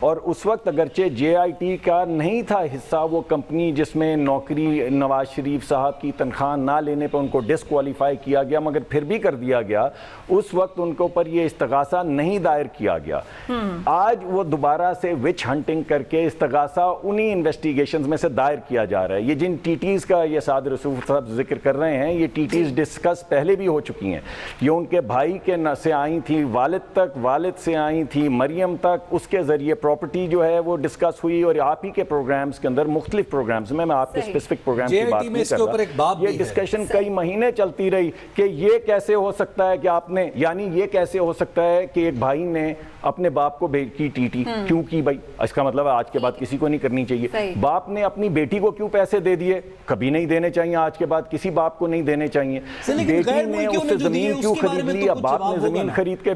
اور اس وقت اگرچہ JIT کا نہیں تھا حصہ وہ کمپنی جس میں نوکری نواز شریف صاحب کی تنخواہ نہ لینے پہ ان کو ڈسکوالیفائی کیا گیا، مگر پھر بھی کر دیا گیا، اس وقت ان کے اوپر یہ استغاثہ نہیں دائر کیا گیا۔ آج وہ دوبارہ سے وچ ہنٹنگ کر کے استغاثہ انہی انویسٹیگیشنز میں سے دائر کیا جا رہا ہے۔ یہ جن TTs کا یہ سعد رسول صاحب ذکر کر رہے ہیں، یہ TTs ڈسکس پہلے بھی ہو چکی ہیں، یہ ان کے بھائی کے سے آئی تھی والد تک، والد سے آئی تھی مریم تک، اس کے ذریعے پراپرٹی جو ہے وہ ڈسکس ہوئی، اور آپ ہی کے پروگرامز کے اندر مختلف پروگرامز میں آپ کے اسپیسیفک پروگرام کی بات نہیں کر رہا، یہ ڈسکشن کئی مہینے چلتی رہی کہ یہ کیسے ہو سکتا ہے کہ آپ نے، یعنی یہ کیسے ہو سکتا ہے کہ ایک بھائی نے اپنے باپ کو کی TT کیوں کی؟ بھائی اس کا مطلب آج کے بعد کسی کو نہیں کرنی چاہیے۔ باپ نے اپنی بیٹی کو کیوں پیسے دے دیے؟ کبھی نہیں دینے چاہیے، آج کے بعد کسی باپ کو نہیں دینے چاہیے۔ بیٹی نے اس سے زمین کیوں خرید لی؟ اب باپ نے زمین خرید کے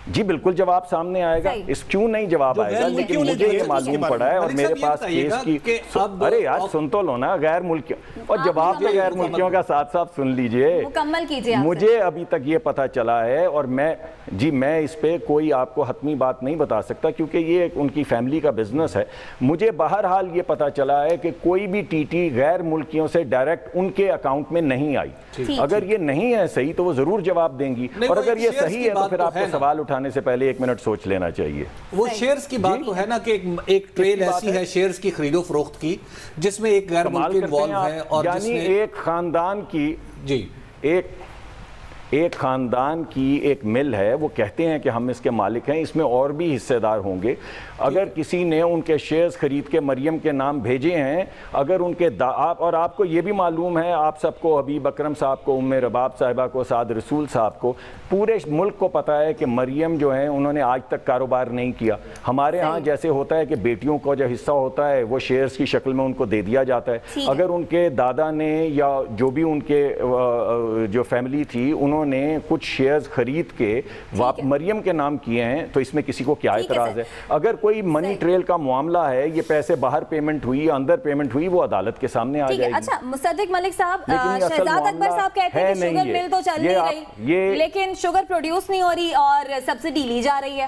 جی بالکل جواب سامنے آئے گا، اس کیوں نہیں جواب آئے گا، لیکن مجھے یہ معلوم پڑا ہے اور میرے پاس کیس کی، ارے یار سن تو لو نا، غیر ملکیوں اور جواب کے غیر ملکیوں کا ساتھ ساتھ سن لیجئے، مکمل کیجئے۔ مجھے ابھی تک یہ پتا چلا ہے، اور میں اس پہ کوئی آپ کو حتمی بات نہیں بتا سکتا کیونکہ یہ ان کی فیملی کا بزنس ہے، مجھے بہرحال یہ پتا چلا ہے کہ کوئی بھی TT غیر ملکیوں سے ڈائریکٹ ان کے اکاؤنٹ میں نہیں آئی۔ اگر یہ نہیں ہے صحیح تو وہ ضرور جواب دیں گی، اور اگر یہ صحیح ہے تو پھر آپ کو سوال اٹھانے سے پہلے 1 منٹ سوچ لینا چاہیے۔ وہ شیئرز کی بات تو ہے نا کہ ایک ٹریل ایسی ہے شیئرز کی خرید و فروخت کی جس میں ایک غیر ملکی انوالو ہے، اور یعنی ایک خاندان کی ایک خاندان کی ایک مل ہے، وہ کہتے ہیں کہ ہم اس کے مالک ہیں، اس میں اور بھی حصے دار ہوں گے۔ اگر کسی نے ان کے شیئرز خرید کے مریم کے نام بھیجے ہیں، اگر ان کے اور آپ کو یہ بھی معلوم ہے، آپ سب کو، حبیب اکرم صاحب کو، رباب صاحبہ کو، سعد رسول صاحب کو، پورے ملک کو پتا ہے کہ مریم جو ہیں انہوں نے آج تک کاروبار نہیں کیا۔ ہمارے ہاں جیسے ہوتا ہے کہ بیٹیوں کو جو حصہ ہوتا ہے وہ شیئرز کی شکل میں ان کو دے دیا جاتا ہے، اگر ان کے دادا نے یا جو بھی ان کے جو فیملی تھی انہوں نے کچھ شیئرز خرید کے مریم کے نام کیے ہیں تو اس میں کسی کو کیا اعتراض ہے؟ اگر کوئی منی ٹریل کا معاملہ ہے، یہ پیسے باہر پیمنٹ ہوئی، اندر پیمنٹ ہوئی، وہ عدالت کے سامنے آ جائے گی۔ اچھا مصدق ملک صاحب، شہزاد اکبر صاحب کہتے ہیں کہ شوگر مل تو چل نہیں رہی لیکن شوگر پروڈیوس نہیں ہو رہی اور سبسڈی لی جا رہی ہے۔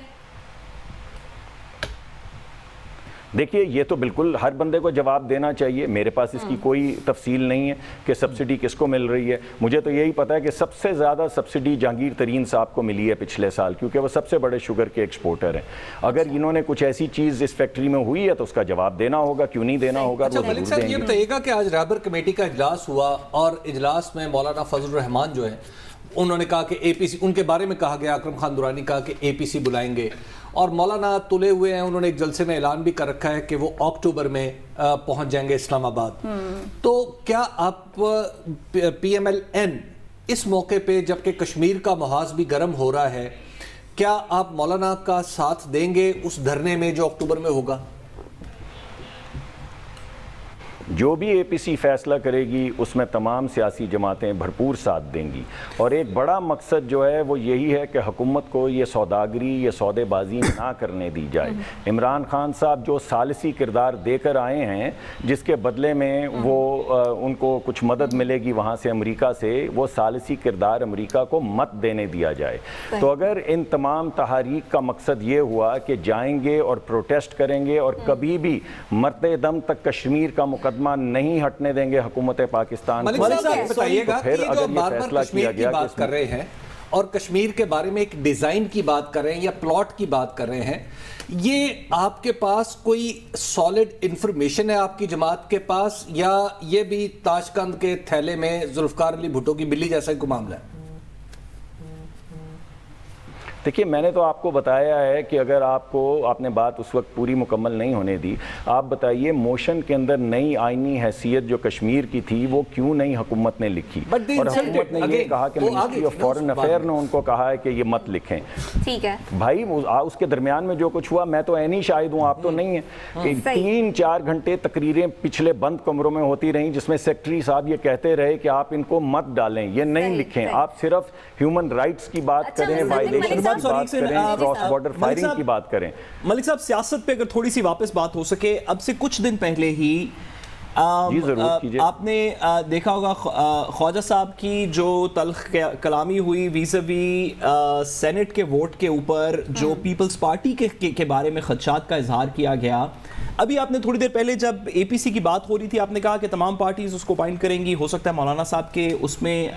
دیکھیے یہ تو بالکل ہر بندے کو جواب دینا چاہیے، میرے پاس اس کی کوئی تفصیل نہیں ہے کہ سبسڈی کس کو مل رہی ہے۔ مجھے تو یہی پتا ہے کہ سب سے زیادہ سبسڈی جہانگیر ترین صاحب کو ملی ہے پچھلے سال، کیونکہ وہ سب سے بڑے شوگر کے ایکسپورٹر ہیں۔ اگر انہوں نے کچھ ایسی چیز اس فیکٹری میں ہوئی ہے تو اس کا جواب دینا ہوگا، کیوں نہیں دینا ہوگا، وہ ملک صاحب یہ بتائیے گا کہ آج رہبر کمیٹی کا اجلاس ہوا اور اجلاس میں مولانا فضل الرحمان جو ہے انہوں نے کہا کہ APC، ان کے بارے میں کہا گیا، اکرم خان درانی کہا کہ APC بلائیں گے، اور مولانا تلے ہوئے ہیں، انہوں نے ایک جلسے میں اعلان بھی کر رکھا ہے کہ وہ اکتوبر میں پہنچ جائیں گے اسلام آباد۔ تو کیا آپ PMLN اس موقع پہ جبکہ کشمیر کا محاذ بھی گرم ہو رہا ہے، کیا آپ مولانا کا ساتھ دیں گے اس دھرنے میں جو اکتوبر میں ہوگا؟ جو بھی APC فیصلہ کرے گی اس میں تمام سیاسی جماعتیں بھرپور ساتھ دیں گی، اور ایک بڑا مقصد جو ہے وہ یہی ہے کہ حکومت کو یہ سوداگری، یہ سودے بازی نہ کرنے دی جائے۔ عمران خان صاحب جو ثالثی کردار دے کر آئے ہیں، جس کے بدلے میں وہ ان کو کچھ مدد ملے گی وہاں سے امریکہ سے، وہ ثالثی کردار امریکہ کو مت دینے دیا جائے۔ تو اگر ان تمام تحاریک کا مقصد یہ ہوا کہ جائیں گے اور پروٹیسٹ کریں گے اور کبھی بھی مرتے دم تک کشمیر کا مقدمہ نہیں ہٹنے دیں گے حکومت پاکستان، ملک صاحب بتائیے گا کہ جو بار بار کشمیر کی بات کر رہے ہیں اور کشمیر کے بارے میں ایک ڈیزائن کی بات کر رہے ہیں یا پلاٹ کی بات کر رہے ہیں، یہ آپ کے پاس کوئی سالڈ انفارمیشن ہے آپ کی جماعت کے پاس، یا یہ بھی تاشقند کے تھیلے میں ذوالفقار علی بھٹو کی بلی جیسا کوئی معاملہ ہے؟ دیکھیے میں نے تو آپ کو بتایا ہے کہ اگر آپ نے بات اس وقت پوری مکمل نہیں ہونے دی، آپ بتائیے موشن کے اندر نئی آئینی حیثیت جو کشمیر کی تھی وہ کیوں نہیں حکومت نے لکھی، اور حکومت نے یہ کہا کہ منسٹری آف فارن افیئر نے ان کو کہا ہے کہ یہ مت لکھیں۔ ٹھیک ہے بھائی اس کے درمیان میں جو کچھ ہوا، میں تو عینی شاہد ہوں، آپ تو نہیں ہیں، 3-4 گھنٹے تقریریں پچھلے بند کمروں میں ہوتی رہیں جس میں سیکرٹری صاحب یہ کہتے رہے کہ آپ ان کو مت ڈالیں، یہ نہیں لکھیں، آپ صرف ہیومن رائٹس کی بات کریں، وائلیشن کی بات کریں، کراس بارڈر فائرنگ کی بات کریں۔ ملک صاحب سیاست پہ اگر تھوڑی سی واپس بات ہو سکے، اب سے کچھ دن پہلے ہی جی ضرور کیجیے. آپ نے دیکھا ہوگا خواجہ صاحب کی جو تلخ کلامی ہوئی ویزاوی سینٹ کے ووٹ کے اوپر جو پیپلز پارٹی کے بارے میں خدشات کا اظہار کیا گیا. ابھی آپ نے تھوڑی دیر پہلے جب اے پی سی کی بات ہو رہی تھی آپ نے کہا کہ تمام پارٹیز اس کو اپوائنٹ کریں گی, ہو سکتا ہے مولانا صاحب کے اس میں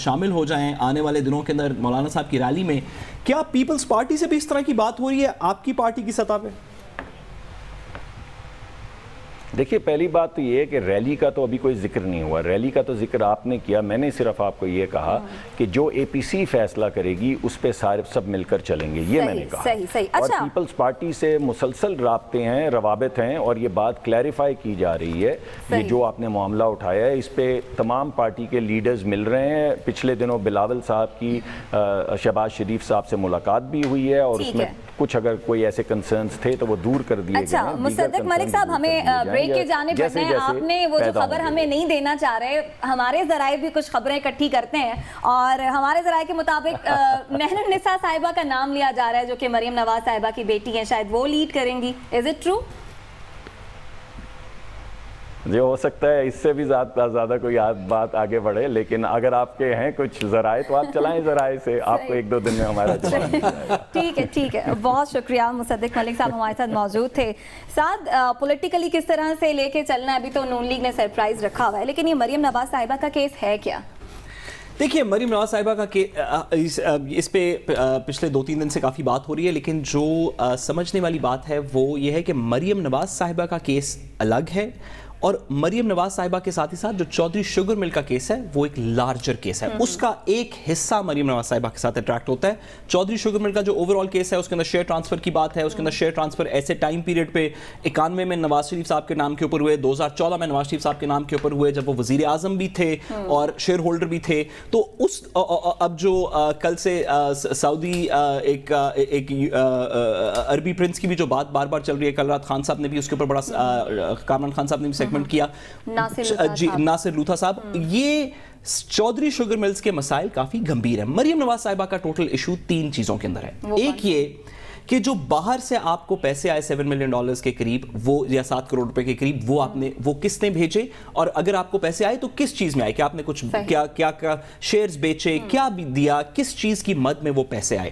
شامل ہو جائیں آنے والے دنوں کے اندر مولانا صاحب کی ریلی میں. کیا پیپلز پارٹی سے بھی اس طرح کی بات ہو رہی ہے آپ کی پارٹی کی سطح پہ؟ دیکھیے پہلی بات تو یہ ہے کہ ریلی کا تو ابھی کوئی ذکر نہیں ہوا. ریلی کا تو ذکر آپ نے کیا, میں نے صرف آپ کو یہ کہا کہ جو اے پی سی فیصلہ کرے گی اس پہ سب مل کر چلیں گے, یہ میں نے کہا. اور پیپلز پارٹی سے مسلسل رابطے ہیں, روابط ہیں, اور یہ بات کلیریفائی کی جا رہی ہے. یہ جو آپ نے معاملہ اٹھایا ہے اس پہ تمام پارٹی کے لیڈرز مل رہے ہیں. پچھلے دنوں بلاول صاحب کی شہباز شریف صاحب سے ملاقات بھی ہوئی ہے, اور اس میں کچھ اگر کوئی ایسے کنسرنز تھے تو وہ دور کر دیے گئے. اچھا مصدق ملک صاحب, ہمیں بریک کے جانب بڑھنا ہے. آپ نے وہ جو خبر ہمیں نہیں دینا چاہ رہے, ہمارے ذرائع بھی کچھ خبریں اکٹھی کرتے ہیں, اور ہمارے ذرائع کے مطابق مہر النساء صاحبہ کا نام لیا جا رہا ہے جو کہ مریم نواز صاحبہ کی بیٹی ہیں, شاید وہ لیڈ کریں گی. Is it true? یہ ہو سکتا ہے اس سے بھی زیادہ کوئی بات آگے بڑھے, لیکن اگر آپ کے ہیں کچھ ذرائع تو آپ چلائیں ذرائع سے, آپ کو 1-2 دن میں ہمارا جواب مل جائے گا. ٹھیک ہے. بہت شکریہ مصدق ملک صاحب ہمارے ساتھ موجود تھے. ساتھ پولیٹیکلی کس طرح سے لے کے چلنا ہے, ابھی تو نون لیگ نے سرپرائز رکھا ہوا ہے, لیکن یہ مریم نواز صاحبہ کا کیس ہے کیا؟ دیکھیے مریم نواز صاحبہ کا اس پہ پچھلے 2-3 دن سے کافی بات ہو رہی ہے, لیکن جو سمجھنے والی بات ہے وہ یہ ہے کہ مریم نواز صاحبہ کا کیس الگ ہے, اور مریم نواز صاحبہ کے ساتھ ہی ساتھ جو چودھری شوگر مل کا کیس ہے وہ ایک لارجر کیس ہے. اس کا ایک حصہ مریم نواز صاحبہ کے ساتھ اٹریکٹ ہوتا ہے. چودھری شوگر مل کا جو اوور آل کیس ہے اس کے اندر شیئر ٹرانسفر کی بات ہے. اس کے اندر شیئر ٹرانسفر ایسے ٹائم پیریڈ پہ 91 میں نواز شریف صاحب کے نام کے اوپر ہوئے, 2014 میں نواز شریف صاحب کے نام کے اوپر ہوئے جب وہ وزیر اعظم بھی تھے اور شیئر ہولڈر بھی تھے. تو اس اب جو کل سے سعودی ایک عربی پرنس کی بھی جو بات بار بار چل رہی ہے, کل رات خان صاحب نے بھی اس کے اوپر بڑا, کامران خان صاحب نے بھی سیگمنٹ کیا, ناصر لوتھا صاحب. یہ چودھری شوگر ملز کے مسائل کافی گمبھیر ہیں. مریم نواز صاحبہ کا ٹوٹل ایشو 3 چیزوں کے اندر ہے. ایک یہ کہ جو باہر سے آپ کو پیسے آئے $7 ملین کے قریب, وہ یا 7 کروڑ روپے کے قریب, وہ کس نے بھیجے, اور اگر آپ کو پیسے آئے تو کس چیز میں آئے, کہ آپ نے کچھ کیا شیئرز بیچے, کیا بھی دیا, کس چیز کی مد میں وہ پیسے آئے.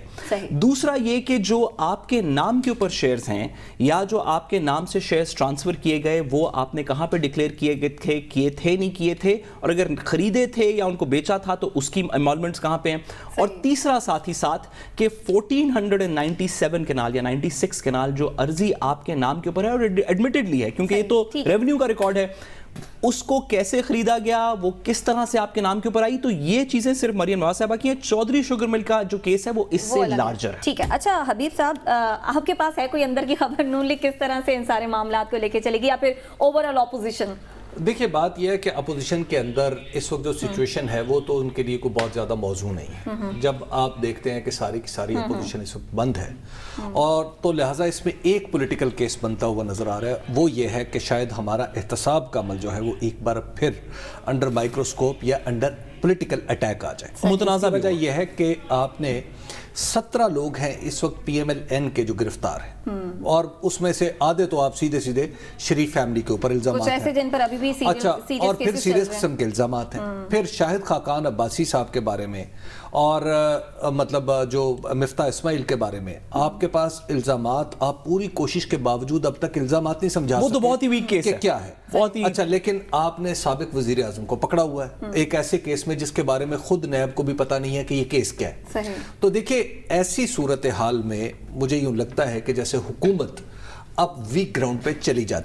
دوسرا یہ کہ جو آپ کے نام کے اوپر شیئرز ہیں یا جو آپ کے نام سے شیئرز ٹرانسفر کیے گئے وہ آپ نے کہاں پہ ڈکلیئر کیے تھے نہیں کیے تھے, اور اگر خریدے تھے یا ان کو بیچا تھا تو اس کی ایمالمنٹس کہاں پہ ہیں. اور تیسرا ساتھ ہی ساتھ کہ 1497 کنال یا 96 کنال جو عرضی آپ کے نام کے اوپر ہے اور ایڈمیٹڈلی ہے کیونکہ یہ تو ریونیو کا ریکارڈ ہے, اس کو کیسے خریدا گیا, وہ کس طرح سے آپ کے نام کے اوپر آئی. تو یہ چیزیں صرف مریم نواز صاحبہ کی ہیں. چودھری شوگر مل کا جو کیس ہے وہ اس سے لارجر ہے. ٹھیک ہے. اچھا حبیب صاحب, آپ کے پاس ہے کوئی اندر کی خبر نون لیگ کس طرح سے ان سارے معاملات کو لے کے چلے گی, یا پھر اوور آل اپوزیشن؟ دیکھیے بات یہ ہے کہ اپوزیشن کے اندر اس وقت جو سچویشن ہے وہ تو ان کے لیے کوئی بہت زیادہ موضوع نہیں ہے. جب آپ دیکھتے ہیں کہ ساری کی ساری اپوزیشن اس وقت بند ہے, اور تو لہٰذا اس میں ایک پولیٹیکل کیس بنتا ہوا نظر آ رہا ہے, وہ یہ ہے کہ شاید ہمارا احتساب کا عمل جو ہے وہ ایک بار پھر انڈر مائکروسکوپ یا انڈر پولیٹیکل اٹیک آ جائے. متنازع وجہ یہ ہے کہ آپ نے 17 لوگ ہیں اس وقت پی ایم ایل این کے جو گرفتار ہیں, اور اس میں سے آدھے تو آپ سیدھے شریف فیملی کے اوپر الزامات ہیں, جن پر ابھی بھی اچھا, اور پھر سیریس قسم کے الزامات ہیں. پھر شاہد خاقان عباسی صاحب کے بارے میں اور مطلب جو مفتاح اسماعیل کے بارے میں آپ کے پاس الزامات, آپ پوری کوشش کے باوجود اب تک الزامات نہیں سمجھا سکتے. وہ تو بہت ہی ویک کیس ہے, کیا ہے بہت ہی اچھا, لیکن آپ نے سابق وزیر اعظم کو پکڑا ہوا ہے ایک ایسے کیس میں جس کے بارے میں خود نیب کو بھی پتہ نہیں ہے کہ یہ کیس کیا ہے. تو دیکھیں ایسی صورتحال میں مجھے یوں لگتا ہے کہ جیسے حکومت اب ویک گراؤنڈ پہ چلی جا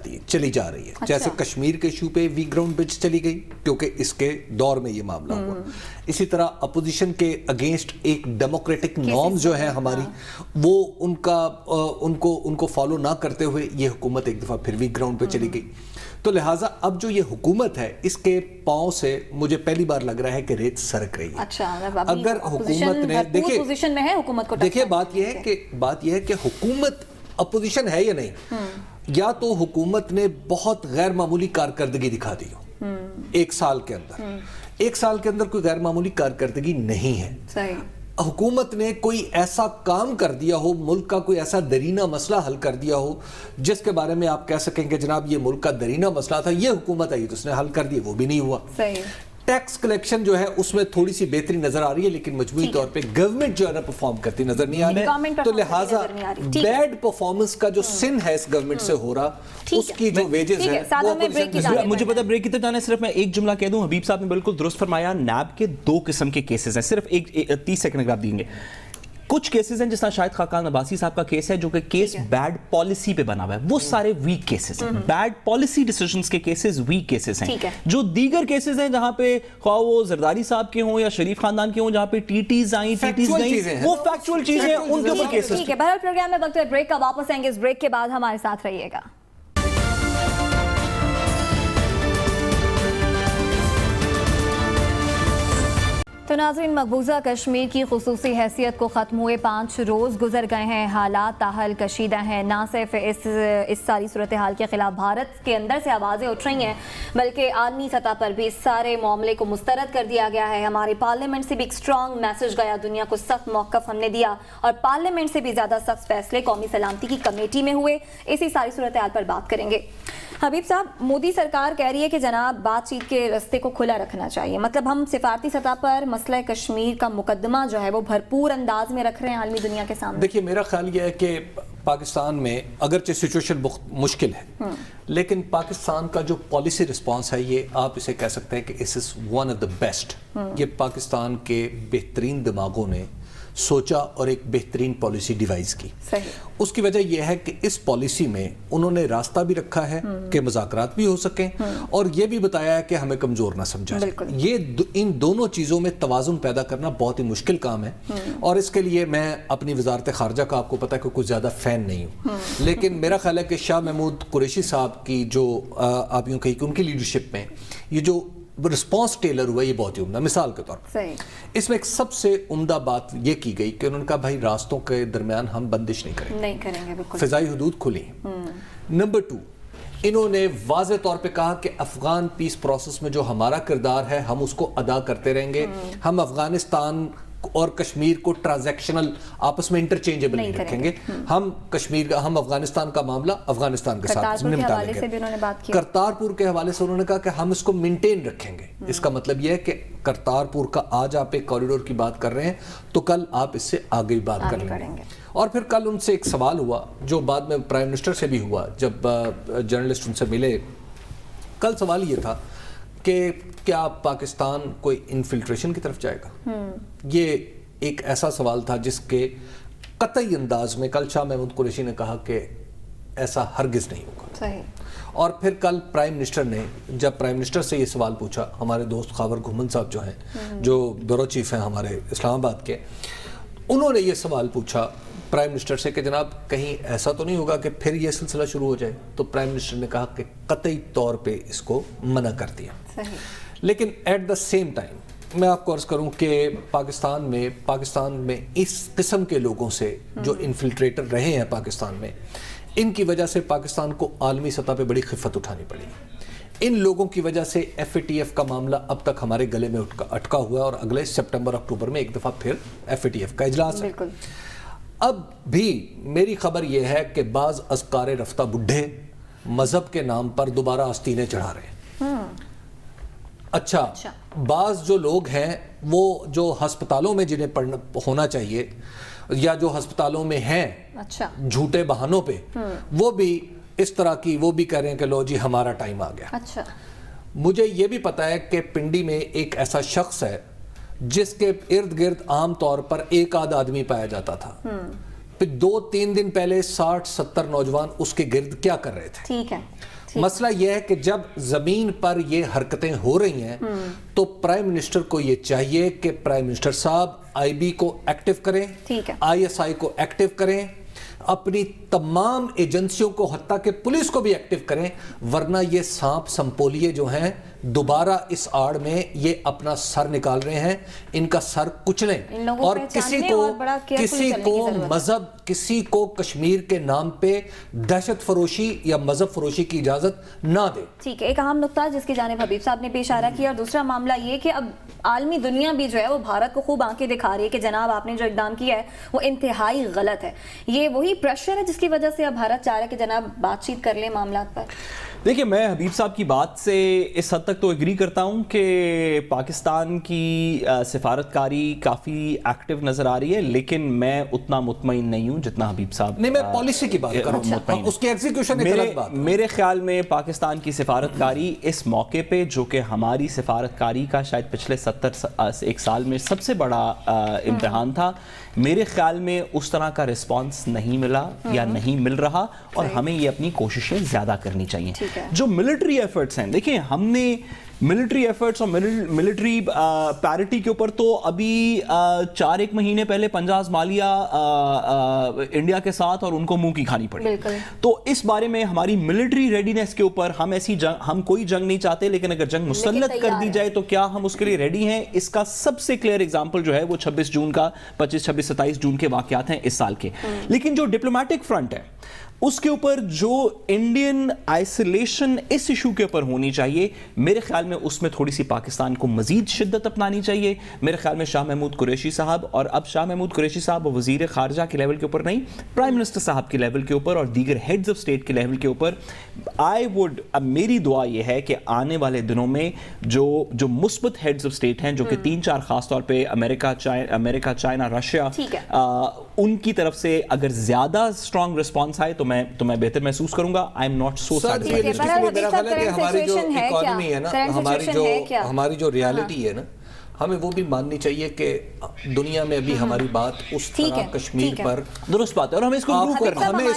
رہی ہے. جیسے کشمیر کے ایشو پہ ویک گراؤنڈ پہ چلی گئی کیونکہ اس کے دور میں یہ معاملہ ہوا, اسی طرح اپوزیشن کے اگینسٹ ایک ڈیموکریٹک نارمز جو ہیں ہماری, وہ ان کو فالو نہ کرتے ہوئے یہ حکومت ایک دفعہ پھر ویک گراؤنڈ پہ چلی گئی. تو لہٰذا اب جو یہ حکومت ہے اس کے پاؤں سے مجھے پہلی بار لگ رہا ہے کہ ریت سرک رہی ہے. اگر حکومت نے دیکھیں بات یہ ہے کہ حکومت اپوزیشن ہے یا نہیں, یا تو حکومت نے بہت غیر معمولی کارکردگی دکھا دی ہو ایک سال کے اندر کوئی غیر معمولی کارکردگی نہیں ہے. حکومت نے کوئی ایسا کام کر دیا ہو, ملک کا کوئی ایسا درینہ مسئلہ حل کر دیا ہو جس کے بارے میں آپ کہہ سکیں کہ جناب یہ ملک کا درینہ مسئلہ تھا, یہ حکومت آئی تو اس نے حل کر دیا, وہ بھی نہیں ہوا. صحیح. ٹیکس کلیکشن جو ہے اس میں تھوڑی سی بہتری نظر آ رہی ہے, لیکن مجموعی طور پہ گورنمنٹ جو ہے نا پرفارم کرتی نظر نہیں آ رہی, تو لہٰذا بیڈ پرفارمنس کا جو سن ہے اس گورنمنٹ سے ہو رہا, اس کی جو ویجز ہیں مجھے پتا بریک کی طرف جانا ہے, صرف میں ایک جملہ کہہ دوں, حبیب صاحب نے بالکل درست فرمایا, نیب کے 2 قسم کے کیسز ہیں, صرف 30 سیکنڈ اگر آپ دیں گے. کچھ کیسز ہیں جس طرح شاہد خاقان عباسی صاحب کا کیس ہے جو کہ کیس بیڈ پالیسی پہ بنا ہوا ہے, وہ سارے ویک کیسز ہیں, بیڈ پالیسی ڈیسیژنز کے کیسز ویک کیسز ہیں. جو دیگر کیسز ہیں جہاں پہ خواہ وہ زرداری صاحب کے ہوں یا شریف خاندان کے ہوں, جہاں پہ ٹی ٹیز آئیں ٹی ٹیز گئیں, وہ فیکچوئل چیزیں ان کے اوپر کیسز. ٹھیک ہے, بہرحال پروگرام میں وقت ہے بریک کا, واپس آئیں گے اس بریک کے بعد, ہمارے ساتھ رہیے گا. تو ناظرین, مقبوضہ کشمیر کی خصوصی حیثیت کو ختم ہوئے 5 روز گزر گئے ہیں, حالات تاحال کشیدہ ہیں. نہ صرف اس ساری صورتحال کے خلاف بھارت کے اندر سے آوازیں اٹھ رہی ہیں, بلکہ عالمی سطح پر بھی اس سارے معاملے کو مسترد کر دیا گیا ہے. ہماری پارلیمنٹ سے بھی ایک اسٹرانگ میسج گیا, دنیا کو سخت موقف ہم نے دیا, اور پارلیمنٹ سے بھی زیادہ سخت فیصلے قومی سلامتی کی کمیٹی میں ہوئے. اسی ساری صورتحال پر بات کریں گے. حبیب صاحب, مودی سرکار کہہ رہی ہے کہ جناب بات چیت کے رستے کو کھلا رکھنا چاہیے, مطلب ہم سفارتی سطح پر مسئلہ کشمیر کا مقدمہ جو ہے وہ بھرپور انداز میں رکھ رہے ہیں عالمی دنیا کے سامنے. دیکھیے, میرا خیال یہ ہے کہ پاکستان میں اگرچہ سچویشن مشکل ہے, لیکن پاکستان کا جو پالیسی رسپانس ہے یہ آپ اسے کہہ سکتے ہیں کہ اس is one of the best. یہ پاکستان کے بہترین دماغوں نے سوچا اور ایک بہترین پالیسی ڈیوائز کی. اس کی وجہ یہ ہے کہ اس پالیسی میں انہوں نے راستہ بھی رکھا ہے کہ مذاکرات بھی ہو سکیں, اور یہ بھی بتایا ہے کہ ہمیں کمزور نہ سمجھا جائے. یہ ان دونوں چیزوں میں توازن پیدا کرنا بہت ہی مشکل کام ہے, اور اس کے لیے میں اپنی وزارت خارجہ کا آپ کو پتا ہے کہ کچھ زیادہ فین نہیں ہوں, لیکن میرا خیال ہے کہ شاہ محمود قریشی صاحب کی جو آپ یوں کہیں کہ ان کی لیڈرشپ میں یہ جو رسپانس ٹیلر ہوا یہ بہت ہی عمدہ. مثال کے طور پر اس میں ایک سب سے عمدہ بات یہ کی گئی کہ انہوں نے کہا بھائی راستوں کے درمیان ہم بندش نہیں کریں گے, فضائی حدود کھلی. نمبر 2, انہوں نے واضح طور پہ کہا کہ افغان پیس پروسیس میں جو ہمارا کردار ہے ہم اس کو ادا کرتے رہیں گے, ہم افغانستان اور کشمیر کو ٹرانزیکشنل آپس میں انٹرچینجبل نہیں رکھیں گے, ہم افغانستان کا معاملہ افغانستان کے ساتھ نمٹا لیں گے. کرتارپور کے حوالے سے انہوں نے کہا کہ ہم اس کو مینٹین رکھیں گے. اس کا مطلب یہ ہے کہ کرتارپور کا آج آپ ایک کوریڈور کی بات کر رہے ہیں تو کل آپ اس سے آگے بات کر لیں گے. اور پھر کل ان سے ایک سوال ہوا جو بعد میں پرائم منسٹر سے بھی ہوا جب جرنلسٹ ان سے ملے. کل سوال یہ تھا کہ کیا پاکستان کوئی انفلٹریشن کی طرف جائے گا. یہ ایک ایسا سوال تھا جس کے قطعی انداز میں کل شاہ محمود قریشی نے کہا کہ ایسا ہرگز نہیں ہوگا. اور پھر کل پرائم منسٹر نے جب پرائم منسٹر سے یہ سوال پوچھا, ہمارے دوست خاور گھومن صاحب جو ہیں جو بیورو چیف ہیں ہمارے اسلام آباد کے, انہوں نے یہ سوال پوچھا پرائم منسٹر سے کہ جناب کہیں ایسا تو نہیں ہوگا کہ پھر یہ سلسلہ شروع ہو جائے. تو پرائم منسٹر نے کہا کہ قطعی طور پہ اس کو منع کر دیا. لیکن ایٹ دا سیم ٹائم میں آپ کو عرض کروں کہ پاکستان میں اس قسم کے لوگوں سے جو انفلٹریٹر رہے ہیں پاکستان میں, ان کی وجہ سے پاکستان کو عالمی سطح پہ بڑی خفت اٹھانی پڑی. ان لوگوں کی وجہ سے ایف اے ٹی ایف کا معاملہ اب تک ہمارے گلے میں اٹکا ہوا ہے, اور اگلے سپٹمبر اکتوبر میں ایک دفعہ پھر ایف اے ٹی ایف کا اجلاس ہے. اب بھی میری خبر یہ ہے کہ بعض اذکار رفتہ بڈھے مذہب کے نام پر دوبارہ آستینیں چڑھا رہے ہیں. اچھا, بعض جو لوگ ہیں وہ جو ہسپتالوں میں جنہیں ہونا چاہیے یا جو ہسپتالوں میں ہیں جھوٹے بہانوں پہ, وہ بھی اس طرح کی وہ بھی کہہ رہے ہیں کہ لو جی ہمارا ٹائم آ گیا. مجھے یہ بھی پتا ہے کہ پنڈی میں ایک ایسا شخص ہے جس کے ارد گرد عام طور پر ایک آدھ آدمی پایا جاتا تھا, پھر 2-3 دن پہلے 60-70 نوجوان اس کے گرد کیا کر رہے تھے. مسئلہ یہ ہے کہ جب زمین پر یہ حرکتیں ہو رہی ہیں تو پرائم منسٹر کو یہ چاہیے کہ پرائم منسٹر صاحب آئی بی کو ایکٹیو کریں, آئی ایس آئی کو ایکٹیو کریں, اپنی تمام ایجنسیوں کو حتیٰ کہ پولیس کو بھی ایکٹیو کریں, ورنہ یہ سانپ سمپولیے جو ہیں دوبارہ اس آڑ میں یہ اپنا سر نکال رہے ہیں, ان کا سر کچلیں, اور کسی کو مذہب, کسی کو کشمیر کے نام پہ دہشت فروشی یا مذہب فروشی کی اجازت نہ دے. ٹھیک ہے, ایک اہم نقطہ جس کی جانب حبیب صاحب نے بھی اشارہ کیا, اور دوسرا معاملہ یہ کہ اب عالمی دنیا بھی جو ہے وہ بھارت کو خوب آنکھیں دکھا رہی ہے کہ جناب آپ نے جو اقدام کیا ہے وہ انتہائی غلط ہے. یہ وہی پریشر ہے جس کی وجہ سے اب بھارت چاہ رہا ہے کہ جناب بات چیت کر لیں معاملات پر. دیکھیں, میں حبیب صاحب کی بات سے اس حد تک تو ایگری کرتا ہوں کہ پاکستان کی سفارتکاری کافی ایکٹیو نظر آ رہی ہے, لیکن میں اتنا مطمئن نہیں ہوں جتنا حبیب صاحب. نہیں, میں پالیسی کی بات کر رہا ہوں, اس کی ایگزیکیوشن ایک الگ بات. میرے خیال میں پاکستان کی سفارتکاری اس موقع پہ, جو کہ ہماری سفارتکاری کا شاید پچھلے 71 سال میں سب سے بڑا امتحان تھا, میرے خیال میں اس طرح کا رسپانس نہیں ملا یا نہیں مل رہا, اور ہمیں یہ اپنی کوششیں زیادہ کرنی چاہیے. جو ملٹری ایفرٹس ہیں, دیکھیں ہم نے ملٹری ایفرٹس اور ملٹری پیرٹی کے اوپر تو ابھی 4-1 مہینے پہلے پنجاب مالیہ انڈیا کے ساتھ اور ان کو منہ کی کھانی پڑی. تو اس بارے میں ہماری ملٹری ریڈینس کے اوپر ہم کوئی جنگ نہیں چاہتے, لیکن اگر جنگ مسلط کر دی جائے تو کیا ہم اس کے لیے ریڈی ہیں. اس کا سب سے کلیئر ایگزامپل جو ہے وہ 26 جون کا 25-26-27 جون کے واقعات ہیں اس سال کے. لیکن جو ڈپلومیٹک فرنٹ ہے اس کے اوپر جو انڈین آئسولیشن اس ایشو کے اوپر ہونی چاہیے, میرے خیال میں اس میں تھوڑی سی پاکستان کو مزید شدت اپنانی چاہیے. میرے خیال میں شاہ محمود قریشی صاحب, اور اب شاہ محمود قریشی صاحب وزیر خارجہ کے لیول کے اوپر نہیں, پرائم منسٹر صاحب کے لیول کے اوپر اور دیگر ہیڈز آف اسٹیٹ کے لیول کے اوپر, اب میری دعا یہ ہے کہ آنے والے دنوں میں جو مثبت ہیڈز آف اسٹیٹ ہیں, جو کہ 3-4 خاص طور پہ امریکہ, چائنا, رشیا, ان کی طرف سے اگر زیادہ اسٹرانگ رسپانس آئے تو میں بہتر محسوس کروں گا. I am not so satisfied. میرا خیال ہے کہ ہماری جو اکانومی ہے نا, ہماری جو ریالٹی ہے نا, ہمیں وہ بھی ماننی چاہیے کہ دنیا میں ابھی ہماری بات اس طرح کشمیر پر درست بات ہے, اور ہمیں اس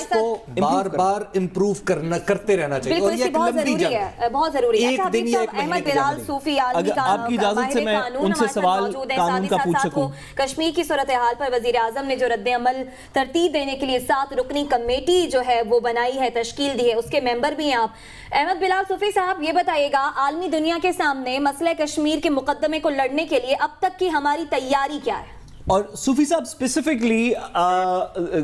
کو بار بار امپروو کرتے رہنا چاہیے, اور یہ ایک لمبی جنگ ہے, بہت ضروری ہے. ایک دن یا ایک مہینے کی جنگ. آپ کی اجازت سے میں ان سے سوال قانون کا پوچھ سکوں. کشمیر کی صورتحال پر وزیر اعظم نے جو رد عمل ترتیب دینے کے لیے 7 رکنی کمیٹی جو ہے وہ بنائی ہے, تشکیل دی ہے, اس کے ممبر بھی ہیں آپ. احمد بلال صوفی صاحب, یہ بتائیے گا عالمی دنیا کے سامنے مسئلہ کشمیر کے مقدمے کو لڑنے کے لیے اب تک کی ہماری تیاری کیا ہے؟ اور صوفی صاحب اسپیسیفکلی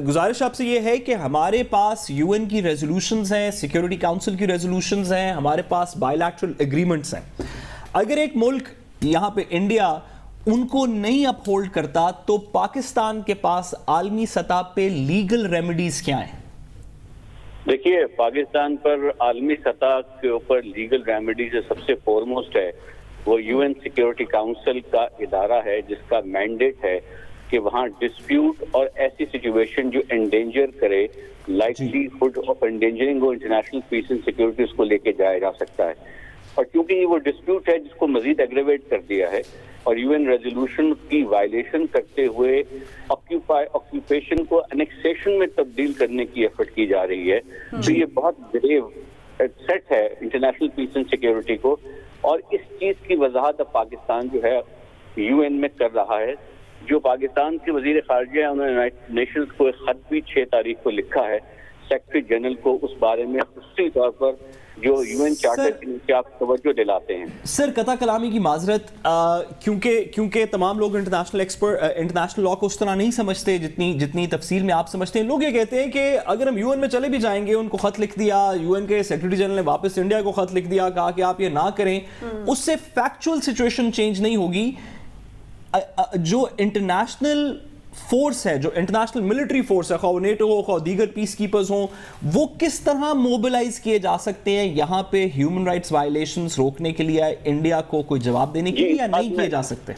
گزارش آپ سے یہ ہے کہ ہمارے پاس یو این کی ریزولوشنز ہیں, سیکیورٹی کاؤنسل کی ریزولوشنز ہیں, ہمارے پاس بائی لیٹرل ایگریمنٹس ہیں. اگر ایک ملک یہاں پہ انڈیا ان کو نہیں اپ ہولڈ کرتا تو پاکستان کے پاس عالمی سطح پہ لیگل ریمیڈیز کیا ہیں؟ دیکھیے, پاکستان پر عالمی سطح کے اوپر لیگل ریمیڈی سے سب سے فورموسٹ ہے وہ یو این سیکیورٹی کاؤنسل کا ادارہ ہے, جس کا مینڈیٹ ہے کہ وہاں ڈسپیوٹ اور ایسی سچویشن جو انڈینجر کرے, لائکلی ہوڈ آف انڈینجرنگ اور انٹرنیشنل پیس اینڈ سیکیورٹی, اس کو لے کے جایا جا سکتا ہے. اور کیونکہ یہ وہ ڈسپیوٹ ہے جس کو مزید ایگریویٹ کر دیا ہے اور یو این ریزولوشن کی وائلیشن کرتے ہوئے آکیوپیشن کو انیکسیشن میں تبدیل کرنے کی ایفرٹ کی جا رہی ہے, تو یہ بہت گریو تھریٹ ہے انٹرنیشنل پیس اینڈ سیکیورٹی کو. اور اس چیز کی وضاحت اب پاکستان جو ہے یو این میں کر رہا ہے. جو پاکستان کے وزیر خارجہ ہیں, انہوں نے یونائٹڈ نیشنز کو ایک خط بھی 6 تاریخ کو لکھا ہے سیکرٹری جنرل کو, اس بارے میں خصوصی طور پر جو یو این چارٹر کے نیچے آپ توجہ دلاتے ہیں. سر قطع کلامی کی معذرت, کیونکہ تمام لوگ انٹرنیشنل لاء کو اس طرح نہیں سمجھتے جتنی تفصیل میں آپ سمجھتے ہیں. لوگ یہ کہتے ہیں کہ اگر ہم یو این میں چلے بھی جائیں گے, ان کو خط لکھ دیا, یو این کے سیکرٹری جنرل نے واپس انڈیا کو خط لکھ دیا, کہا کہ آپ یہ نہ کریں, اس سے فیکچوئل سچویشن چینج نہیں ہوگی. جو انٹرنیشنل فورس ہے, جو انٹرنیشنل ملٹری فورس ہے, خواہ نیٹو ہو خواہ دیگر پیس کیپرز ہوں, وہ کس طرح موبلائز کیے جا سکتے ہیں یہاں پہ ہیومن رائٹس وائلیشنز روکنے کے لیے, انڈیا کو کوئی جواب دینے کے لیے, یا نہیں کیے جا سکتے؟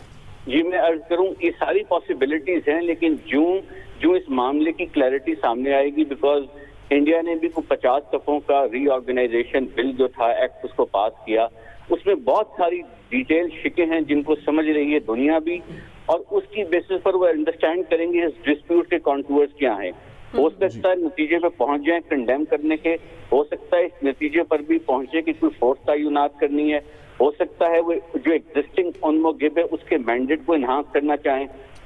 جی میں عرض کروں, یہ ساری پاسبلٹیز ہیں, لیکن جو اس معاملے کی کلیئرٹی سامنے آئے گی, بیکاز انڈیا نے بھی 50 صفحوں کا ری آرگنائزیشن بل جو تھا ایکٹ, اس کو پاس کیا. اس میں بہت ساری ڈیٹیل شکیں ہیں جن کو سمجھ رہی ہے دنیا بھی, اور اس کی بیسس پر وہ انڈرسٹینڈ کریں گے اس ڈسپیوٹ کے کانٹورز کیا ہیں. ہو سکتا ہے نتیجے پہ پہنچ جائیں کنڈیم کرنے کے, ہو سکتا ہے اس نتیجے پر بھی پہنچے کہ کوئی فورس تعینات کرنی ہے, ہو سکتا ہے وہ جو ایگزسٹنگ اونمو گب ہے اس کے مینڈیٹ کو انہانس کرنا چاہیں,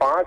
5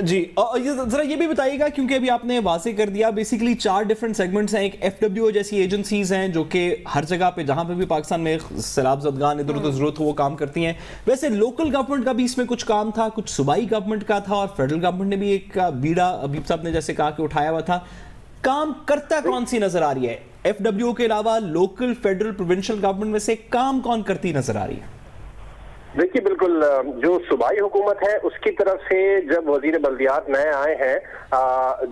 جی ذرا یہ بھی بتائیے گا کیونکہ ابھی آپ نے واضح کر دیا بیسیکلی 4 ڈیفرنٹ سیگمنٹس ہیں. ایک FWO جیسی ایجنسیز ہیں جو کہ ہر جگہ پہ جہاں پہ بھی پاکستان میں سیلاب زدگان ادھر ادھر ضرورت ہو وہ کام کرتی ہیں. ویسے لوکل گورنمنٹ کا بھی اس میں کچھ کام تھا, کچھ صوبائی گورنمنٹ کا تھا, اور فیڈرل گورنمنٹ نے بھی ایک بیڑا ابھی صاحب نے جیسے کہا کہ اٹھایا ہوا تھا. کام کرتا کون سی نظر آ رہی ہے FWO کے علاوہ؟ لوکل, فیڈرل, پروونشل گورنمنٹ میں سے کام کون کرتی نظر آ رہی ہے؟ دیکھیے بالکل جو صوبائی حکومت ہے اس کی طرف سے جب وزیر بلدیات نئے آئے ہیں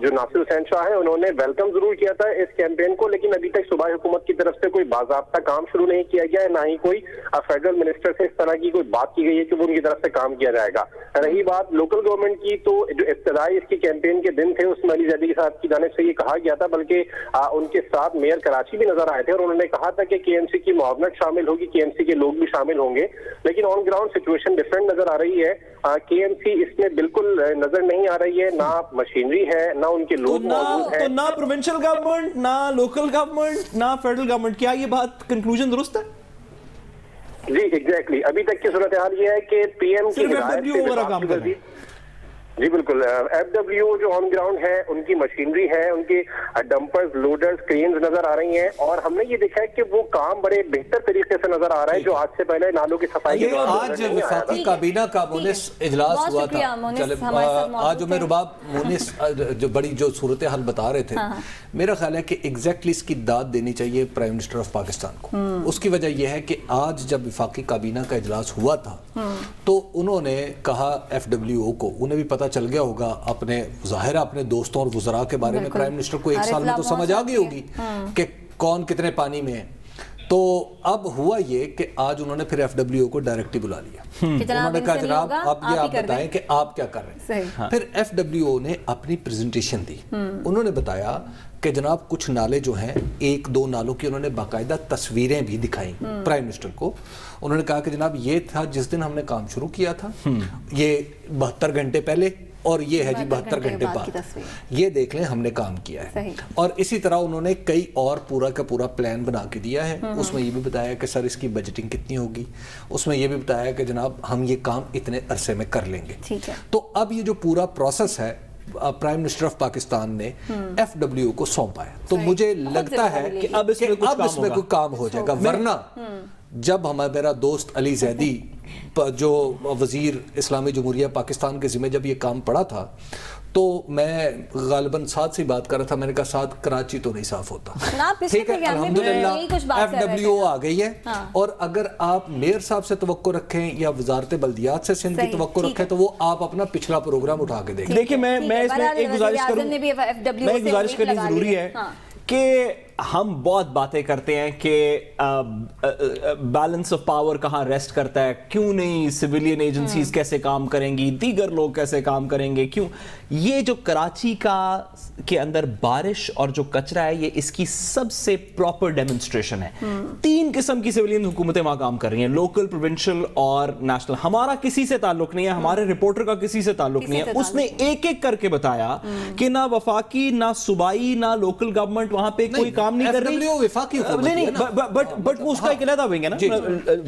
جو ناصر حسین شاہ ہیں, انہوں نے ویلکم ضرور کیا تھا اس کیمپین کو, لیکن ابھی تک صوبائی حکومت کی طرف سے کوئی باضابطہ کام شروع نہیں کیا گیا ہے, نہ ہی کوئی فیڈرل منسٹر سے اس طرح کی کوئی بات کی گئی ہے کہ وہ ان کی طرف سے کام کیا جائے گا. رہی بات لوکل گورنمنٹ کی, تو جو ابتدائی اس کی کیمپین کے دن تھے اس میں علی زیدی صاحب کی جانب سے یہ کہا گیا تھا, بلکہ ان کے ساتھ میئر کراچی بھی نظر آئے تھے اور انہوں نے کہا تھا کہ KMC کی معاونت شامل ہوگی, KMC کے لوگ بھی شامل ہوں گے, لیکن آن گراؤنڈ سچویشن ڈفرینٹ نظر آ رہی ہے. KMC اس میں بالکل نظر نہیں آ رہی ہے, نہ مشینری ہے نہ ان کے لوگ موجود ہیں. تو نہ پروونشل گورنمنٹ, نہ لوکل گورنمنٹ, نہ فیڈرل گورنمنٹ. کیا یہ بات کنکلوژن درست ہے؟ جی ایگزیکٹلی. ابھی تک کی صورتحال یہ ہے کہ PM کی کام کر رہے ہیں. جی بالکل. FWO جو آن گراؤنڈ ہے ان کی مشینری ہے, ان کی ڈمپرز, لوڈرز, کرینز نظر آ رہی ہیں, اور ہم نے یہ دیکھا ہے کہ وہ کام بڑے بہتر طریقے سے نظر آ رہا ہے جو آج سے پہلے نالوں کی صفائی کے آج وفاقی کابینہ کا مونس اجلاس ہوا تھا. آج میں رباب مونس جو بڑی جو صورتحال بتا رہے تھے, میرا خیال ہے کہ ایگزیکٹلی اس کی داد دینی چاہیے پرائم منسٹر آف پاکستان کو. اس کی وجہ یہ ہے کہ آج جب وفاقی کابینہ کا اجلاس ہوا تھا تو انہوں نے کہا FWO کو, انہیں بھی پتہ چل گیا ہوگا اپنے ظاہر اپنے دوستوں اور وزراء کے بارے میں, پرائم منسٹر کو ایک سال میں تو سمجھ آ گئی ہوگی کہ کون کتنے پانی میں ہے. تو اب ہوا یہ کہ آج انہوں نے پھر FWO کو ڈائریکٹلی بلا لیا. انہوں نے کہا جناب آپ یہ آپ بتائیں کہ آپ کیا کر رہے ہیں. پھر FWO نے اپنی پریزنٹیشن دی. انہوں نے بتایا کہ جناب کچھ نالے جو ہیں, 1-2 نالوں کی انہوں نے باقاعدہ تصویریں بھی دکھائیں پرائم منسٹر کو. انہوں نے کہا کہ جناب یہ تھا جس دن ہم نے کام شروع کیا تھا, یہ 72 گھنٹے پہلے, اور یہ ہے جی 72 گھنٹے بعد, یہ دیکھ لیں ہم نے کام کیا ہے. اور اسی طرح انہوں نے کئی اور پورا کا پورا پلان بنا کے دیا ہے. اس میں یہ بھی بتایا کہ سر اس کی بجٹنگ کتنی ہوگی, اس میں یہ بھی بتایا کہ جناب ہم یہ کام اتنے عرصے میں کر لیں گے. تو اب یہ جو پورا پروسیس ہے پرائم منسٹر آف پاکستان نے FWO کو سونپا ہے, تو مجھے لگتا ہے کہ اب اس میں کوئی کام ہو جائے گا. ورنہ جب ہمارا دوست علی زیدی جو وزیر اسلامی جمہوریہ پاکستان کے ذمہ جب یہ کام پڑا تھا تو میں غالباً ساتھ سے بات کر رہا تھا, میں نے کہا ساتھ کراچی تو نہیں صاف ہوتا. ٹھیک ہے الحمدللہ FWO آ گئی ہے, اور اگر آپ میئر صاحب سے توقع رکھیں یا وزارت بلدیات سے سندھ کی توقع رکھیں تو وہ آپ اپنا پچھلا پروگرام اٹھا کے دیکھیں. دیکھیں میں اس میں ایک گزارش کرنی ضروری ہے کہ ہم بہت باتیں کرتے ہیں کہ بیلنس آف پاور کہاں ریسٹ کرتا ہے, کیوں نہیں سویلین ایجنسیز کیسے کام کریں گی, دیگر لوگ کیسے کام کریں گے, کیوں یہ جو کراچی کے اندر بارش اور جو کچرا ہے یہ اس کی سب سے پراپر ڈیمونسٹریشن ہے. 3 قسم کی سویلین حکومتیں وہاں کام کر رہی ہیں, لوکل, پروونشل اور نیشنل. ہمارا کسی سے تعلق نہیں ہے, ہمارے رپورٹر کا کسی سے تعلق نہیں ہے. اس نے ایک ایک کر کے بتایا کہ نہ وفاقی, نہ صوبائی, نہ لوکل گورنمنٹ وہاں پہ کوئی کام نہیں کر رہی. بٹ وہ اس کا ایک علیحدہ ونگ ہے نا.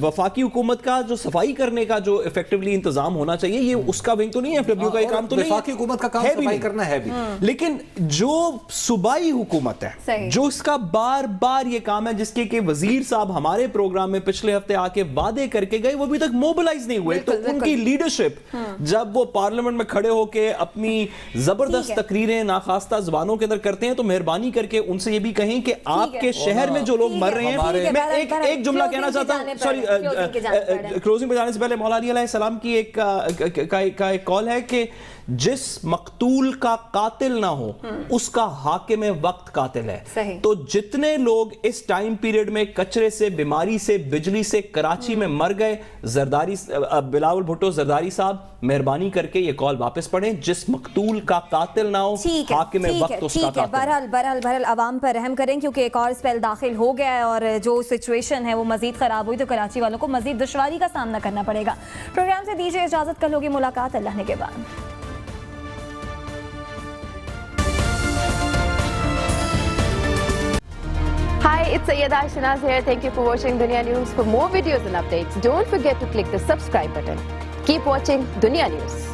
وفاقی حکومت کا جو صفائی کرنے کا جو افیکٹولی انتظام ہونا چاہیے یہ اس کا ونگ تو نہیں ہے, FWO کا یہ کام تو نہیں ہے. وفاقی حکومت کا کام صفائی کرنا ہے بھی, لیکن جو صوبائی حکومت ہے جو اس کا بار بار یہ کام ہے, جس کے کہ وزیر صاحب ہمارے پروگرام میں پچھلے ہفتے آ کے وعدے کر کے گئے, وہ ابھی تک موبلائز نہیں ہوئے. تو ان کی لیڈرشپ جب وہ پارلیمنٹ میں کھڑے ہو کے اپنی زبردست تقریریں ناخواستہ زبانوں کے اندر کرتے ہیں تو مہربانی کر کے ان سے یہ بھی کہیں کہ آپ کے شہر میں جو لوگ مر رہے ہیں, میں ایک جملہ کہنا چاہتا ہوں, سوری کلوزنگ پہ جانے سے پہلے مولا علی علیہ السلام کی ایک کال ہے کہ جس مقتول کا قاتل نہ ہو اس کا حاکم وقت قاتل ہے. تو جتنے لوگ اس ٹائم پیریڈ میں کچرے سے, بیماری سے, بجلی سے کراچی میں مر گئے, زرداری بلاول بھٹو زرداری صاحب مہربانی کر کے یہ کال واپس پڑھیں, جس مقتول کا قاتل نہ ہو حاکم وقت اس کا قاتل. بہرحال عوام پر رحم کریں کیونکہ ایک اور اسپیل داخل ہو گیا ہے اور جو سچویشن ہے وہ مزید خراب ہوئی تو کراچی والوں کو مزید دشواری کا سامنا کرنا پڑے گا. پروگرام سے دیجیے اجازت, کل ہوگی ملاقات اللہ نے کے بعد. Hi, it's Sayyeda Shanaz here. Thank you for watching Dunya News. For more videos and updates, don't forget to click the subscribe button. Keep watching Dunya News.